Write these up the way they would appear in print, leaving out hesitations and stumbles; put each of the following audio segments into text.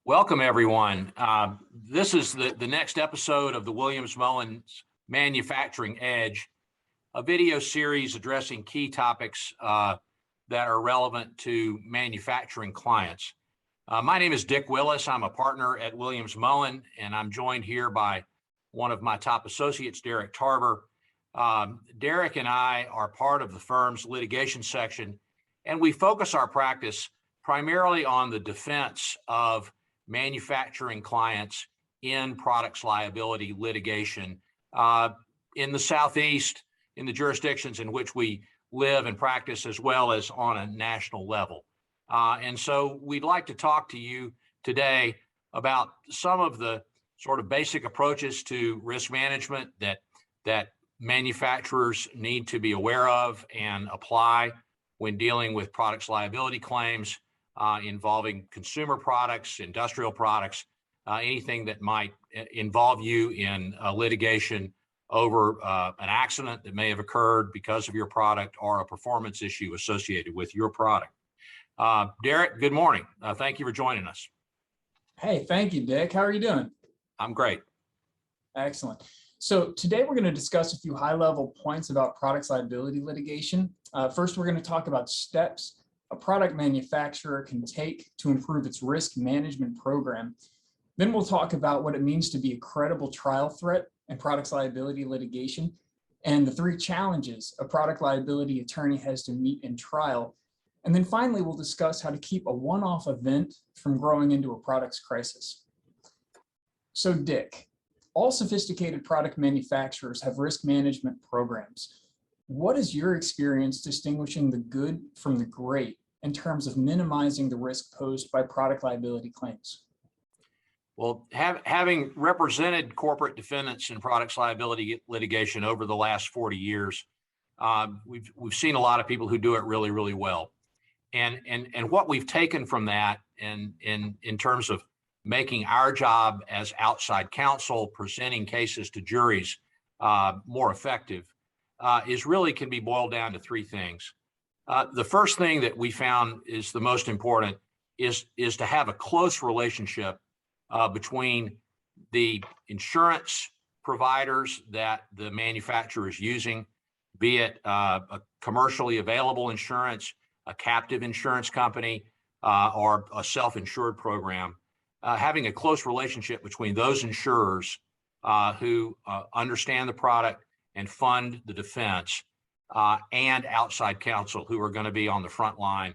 Welcome, everyone. This is the next episode of the Williams Mullen Manufacturing Edge, a video series addressing key topics that are relevant to manufacturing clients. My name is Dick Willis. I'm a partner at Williams Mullen, and I'm joined here by one of my top associates, Derek Tarver. Derek and I are part of the firm's litigation section, and we focus our practice primarily on the defense of manufacturing clients in products liability litigation in the Southeast, in the jurisdictions in which we live and practice, as well as on a national level. And so we'd like to talk to you today about some of the sort of basic approaches to risk management that manufacturers need to be aware of and apply when dealing with products liability claims involving consumer products, industrial products, anything that might involve you in litigation over an accident that may have occurred because of your product or a performance issue associated with your product. Derek, good morning. Thank you for joining us. Hey, thank you, Dick. How are you doing? I'm great. Excellent. So today we're going to discuss a few high-level points about products liability litigation. First, we're going to talk about steps a product manufacturer can take to improve its risk management program. Then we'll talk about what it means to be a credible trial threat in products liability litigation and the 3 challenges a product liability attorney has to meet in trial. And then finally, we'll discuss how to keep a one-off event from growing into a product's crisis. So Dick, all sophisticated product manufacturers have risk management programs. What is your experience distinguishing the good from the great in terms of minimizing the risk posed by product liability claims? Well, having represented corporate defendants in products liability litigation over the last 40 years, we've seen a lot of people who do it really, really well. And what we've taken from that and in terms of making our job as outside counsel, presenting cases to juries more effective, is really can be boiled down to 3 things. The first thing that we found is the most important is to have a close relationship between the insurance providers that the manufacturer is using, be it a commercially available insurance, a captive insurance company, or a self-insured program. Having a close relationship between those insurers who understand the product and fund the defense and outside counsel who are going to be on the front line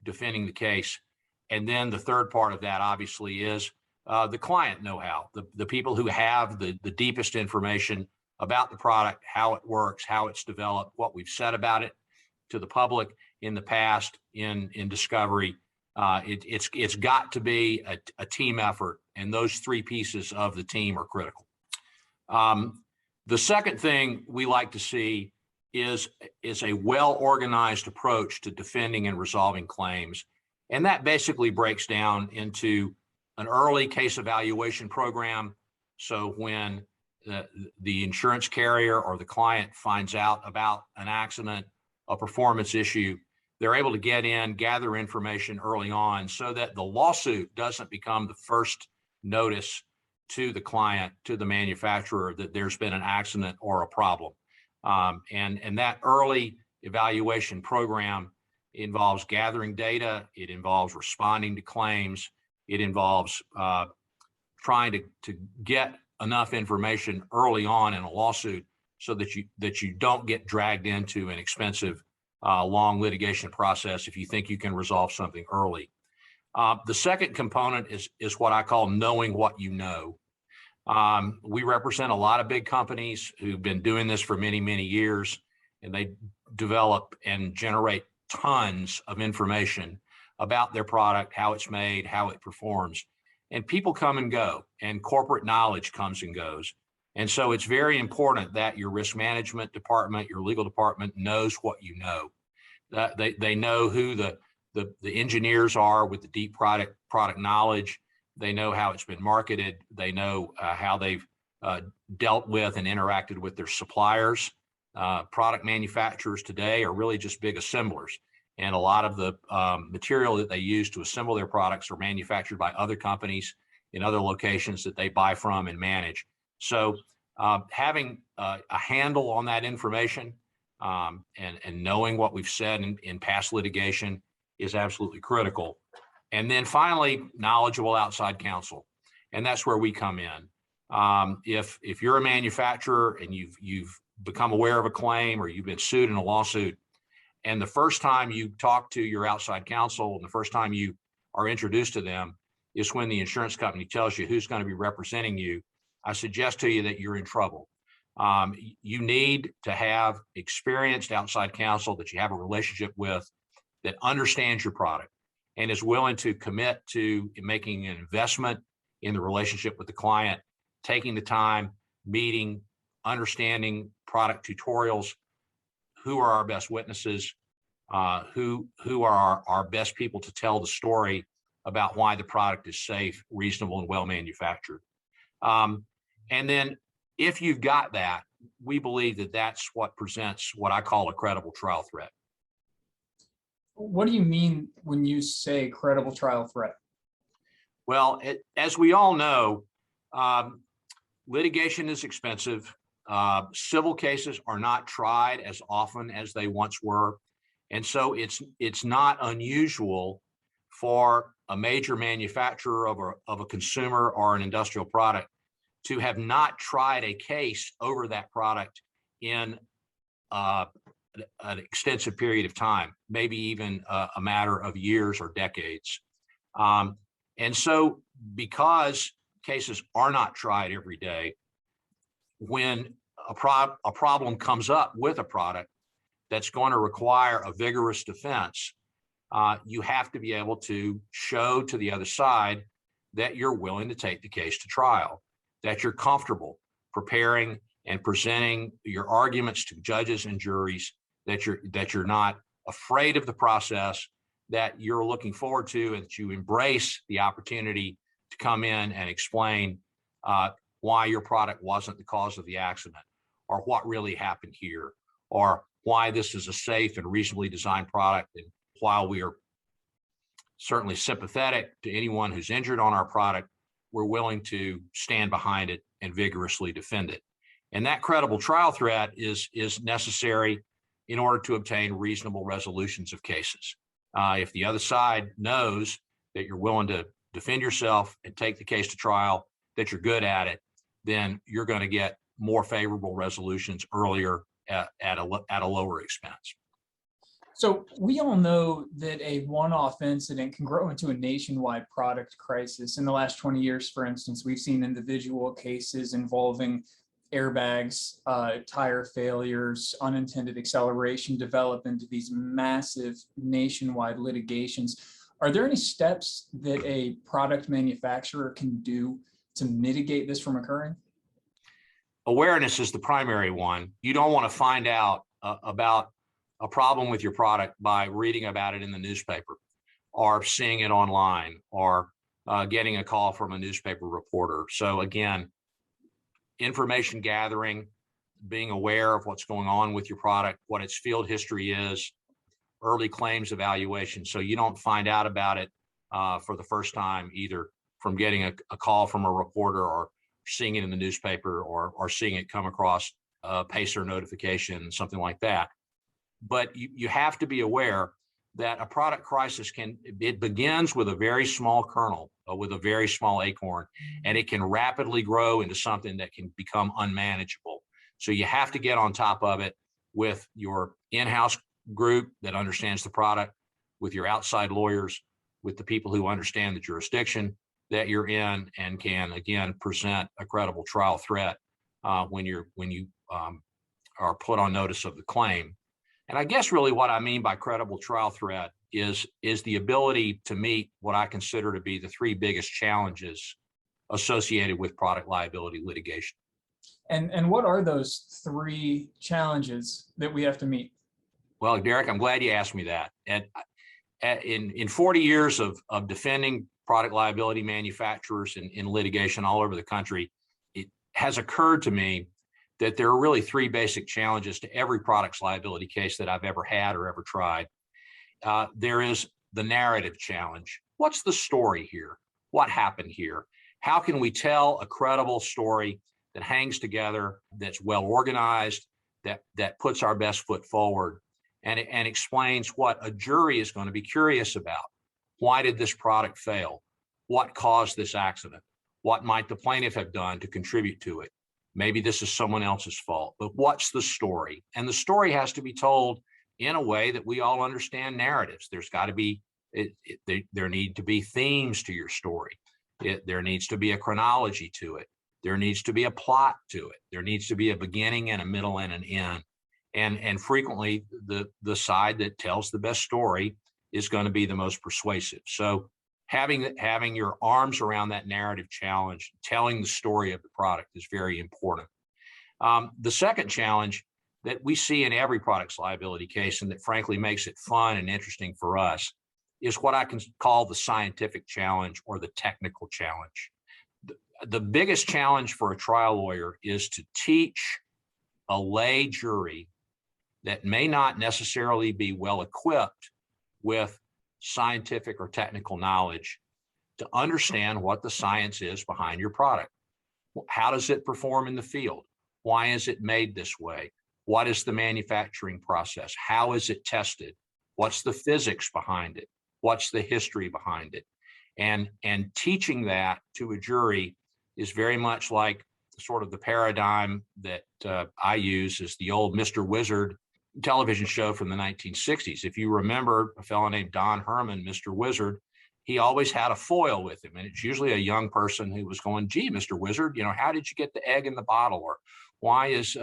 defending the case. And then the third part of that obviously is the client know-how, the people who have the deepest information about the product, how it works, how it's developed, what we've said about it to the public in the past in discovery. It's got to be a team effort, and those 3 pieces of the team are critical. The second thing we like to see is a well-organized approach to defending and resolving claims. And that basically breaks down into an early case evaluation program. So when the insurance carrier or the client finds out about an accident, a performance issue, they're able to get in, gather information early on so that the lawsuit doesn't become the first notice to the client, to the manufacturer, that there's been an accident or a problem. And that early evaluation program involves gathering data. It involves responding to claims. It involves trying to get enough information early on in a lawsuit so that you don't get dragged into an expensive, long litigation process if you think you can resolve something early. The second component is what I call knowing what you know. We represent a lot of big companies who've been doing this for many, many years, and they develop and generate tons of information about their product, how it's made, how it performs. And people come and go, and corporate knowledge comes and goes. And so it's very important that your risk management department, your legal department knows what you know. They know who the engineers are with the deep product knowledge. They know how it's been marketed. They know how they've dealt with and interacted with their suppliers. Product manufacturers today are really just big assemblers. and a lot of the material that they use to assemble their products are manufactured by other companies in other locations that they buy from and manage. So having a handle on that information and knowing what we've said in past litigation is absolutely critical. And then finally, knowledgeable outside counsel. And that's where we come in. If you're a manufacturer and you've become aware of a claim or you've been sued in a lawsuit, and the first time you talk to your outside counsel and the first time you are introduced to them is when the insurance company tells you who's going to be representing you, I suggest to you that you're in trouble. You need to have experienced outside counsel that you have a relationship with that understands your product and is willing to commit to making an investment in the relationship with the client, taking the time, meeting, understanding product tutorials, who are our best witnesses, who are our best people to tell the story about why the product is safe, reasonable, and well manufactured. And then if you've got that, we believe that that's what presents what I call a credible trial threat. What do you mean when you say credible trial threat? Well, as we all know, litigation is expensive. Civil cases are not tried as often as they once were. And so it's not unusual for a major manufacturer of a consumer or an industrial product to have not tried a case over that product in an extensive period of time, maybe even a matter of years or decades. And so because cases are not tried every day, when a problem comes up with a product that's going to require a vigorous defense, you have to be able to show to the other side that you're willing to take the case to trial, that you're comfortable preparing and presenting your arguments to judges and juries, that you're not afraid of the process, that you're looking forward to, and that you embrace the opportunity to come in and explain why your product wasn't the cause of the accident, or what really happened here, or why this is a safe and reasonably designed product. And while we are certainly sympathetic to anyone who's injured on our product, we're willing to stand behind it and vigorously defend it. And that credible trial threat is necessary in order to obtain reasonable resolutions of cases. If the other side knows that you're willing to defend yourself and take the case to trial, that you're good at it, then you're going to get more favorable resolutions earlier at a lower expense. So we all know that a one-off incident can grow into a nationwide product crisis. In the last 20 years, for instance, we've seen individual cases involving airbags, tire failures, unintended acceleration develop into these massive nationwide litigations. Are there any steps that a product manufacturer can do to mitigate this from occurring? Awareness is the primary one. You don't want to find out about a problem with your product by reading about it in the newspaper or seeing it online or getting a call from a newspaper reporter. So again, information gathering, being aware of what's going on with your product, what its field history is, early claims evaluation. So you don't find out about it for the first time, either from getting a call from a reporter or seeing it in the newspaper or seeing it come across a PACER notification, something like that. But you have to be aware that a product crisis it begins with a very small kernel, with a very small acorn, and it can rapidly grow into something that can become unmanageable. So you have to get on top of it with your in-house group that understands the product, with your outside lawyers, with the people who understand the jurisdiction that you're in and can, again, present a credible trial threat when you are put on notice of the claim. And I guess really what I mean by credible trial threat is the ability to meet what I consider to be the three biggest challenges associated with product liability litigation. And what are those three challenges that we have to meet? Well, Derek, I'm glad you asked me that. And in 40 years of defending product liability manufacturers in litigation all over the country, it has occurred to me that there are really three basic challenges to every product's liability case that I've ever had or ever tried. there is the narrative challenge. What's the story here? What happened here? How can we tell a credible story that hangs together, that's well organized, that puts our best foot forward, and explains what a jury is going to be curious about? Why did this product fail? What caused this accident? What might the plaintiff have done to contribute to it? Maybe this is someone else's fault, but what's the story? And the story has to be told in a way that we all understand narratives. There's got to be, there need to be themes to your story. There needs to be a chronology to it. There needs to be a plot to it. There needs to be a beginning and a middle and an end. And frequently the side that tells the best story is going to be the most persuasive. So having your arms around that narrative challenge, telling the story of the product is very important. The second challenge that we see in every products liability case, and that frankly makes it fun and interesting for us, is what I can call the scientific challenge or the technical challenge. The biggest challenge for a trial lawyer is to teach a lay jury that may not necessarily be well equipped with scientific or technical knowledge to understand what the science is behind your product. How does it perform in the field? Why is it made this way? What is the manufacturing process? How is it tested? What's the physics behind it? What's the history behind it? And teaching that to a jury is very much like sort of the paradigm that I use is the old Mr. Wizard television show from the 1960s. If you remember a fellow named Don Herman, Mr. Wizard, he always had a foil with him. And it's usually a young person who was going, gee, Mr. Wizard, how did you get the egg in the bottle? Or why is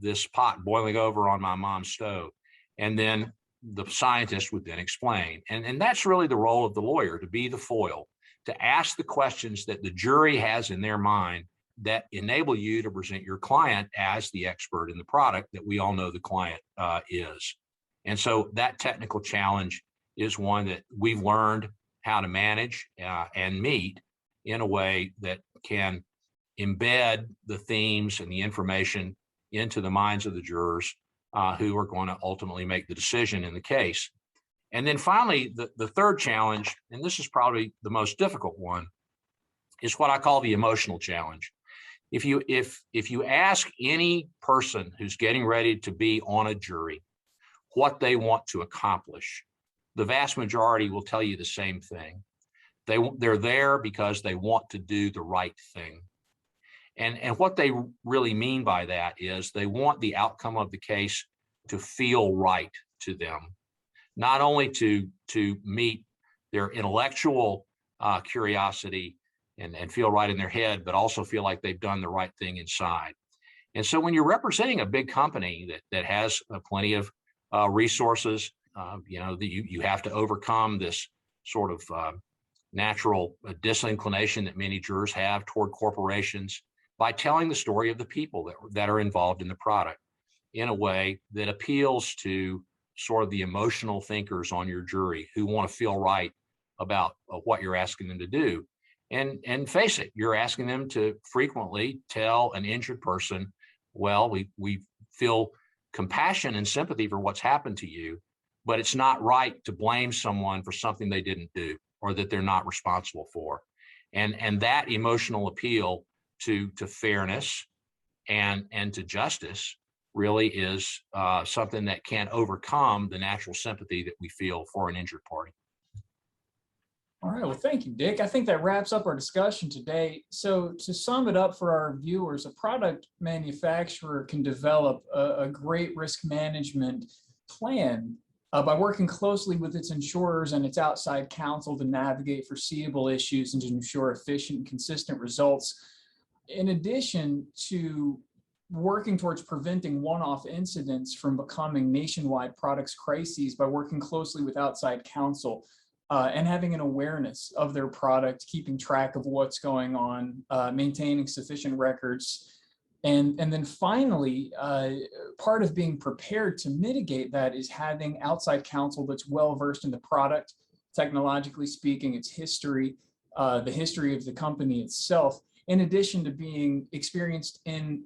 this pot boiling over on my mom's stove? And then the scientist would then explain. And that's really the role of the lawyer, to be the foil, to ask the questions that the jury has in their mind that enable you to present your client as the expert in the product that we all know the client is. And so that technical challenge is one that we've learned how to manage and meet in a way that can embed the themes and the information into the minds of the jurors who are going to ultimately make the decision in the case. And then finally, the third challenge, and this is probably the most difficult one, is what I call the emotional challenge. If you ask any person who's getting ready to be on a jury what they want to accomplish, the vast majority will tell you the same thing. They're there because they want to do the right thing. And what they really mean by that is they want the outcome of the case to feel right to them, not only to meet their intellectual curiosity and feel right in their head, but also feel like they've done the right thing inside. And so when you're representing a big company that has plenty of resources, you have to overcome this sort of natural disinclination that many jurors have toward corporations by telling the story of the people that are involved in the product in a way that appeals to sort of the emotional thinkers on your jury who want to feel right about what you're asking them to do. And face it, you're asking them to frequently tell an injured person, well, we feel compassion and sympathy for what's happened to you, but it's not right to blame someone for something they didn't do or that they're not responsible for. And that emotional appeal to fairness and to justice really is something that can overcome the natural sympathy that we feel for an injured party. All right, well, thank you, Dick. I think that wraps up our discussion today. So to sum it up for our viewers, a product manufacturer can develop a great risk management plan by working closely with its insurers and its outside counsel to navigate foreseeable issues and to ensure efficient and consistent results. In addition to working towards preventing one-off incidents from becoming nationwide products crises by working closely with outside counsel, and having an awareness of their product, keeping track of what's going on, maintaining sufficient records. And then finally, part of being prepared to mitigate that is having outside counsel that's well-versed in the product, technologically speaking, its history, the history of the company itself, in addition to being experienced in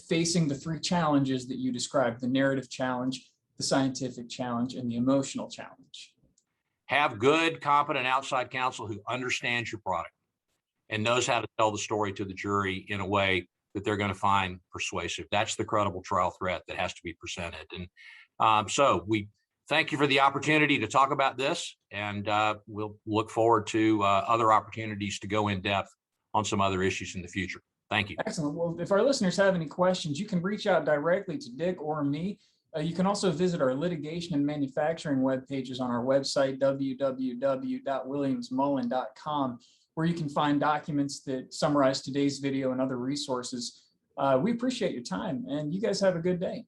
facing the three challenges that you described: the narrative challenge, the scientific challenge, and the emotional challenge. Have good, competent outside counsel who understands your product and knows how to tell the story to the jury in a way that they're going to find persuasive. That's the credible trial threat that has to be presented. And so we thank you for the opportunity to talk about this, and we'll look forward to other opportunities to go in depth on some other issues in the future. Thank you. Excellent. Well, if our listeners have any questions, you can reach out directly to Dick or me. You can also visit our litigation and manufacturing web pages on our website, www.williamsmullen.com, where you can find documents that summarize today's video and other resources. We appreciate your time, and you guys have a good day.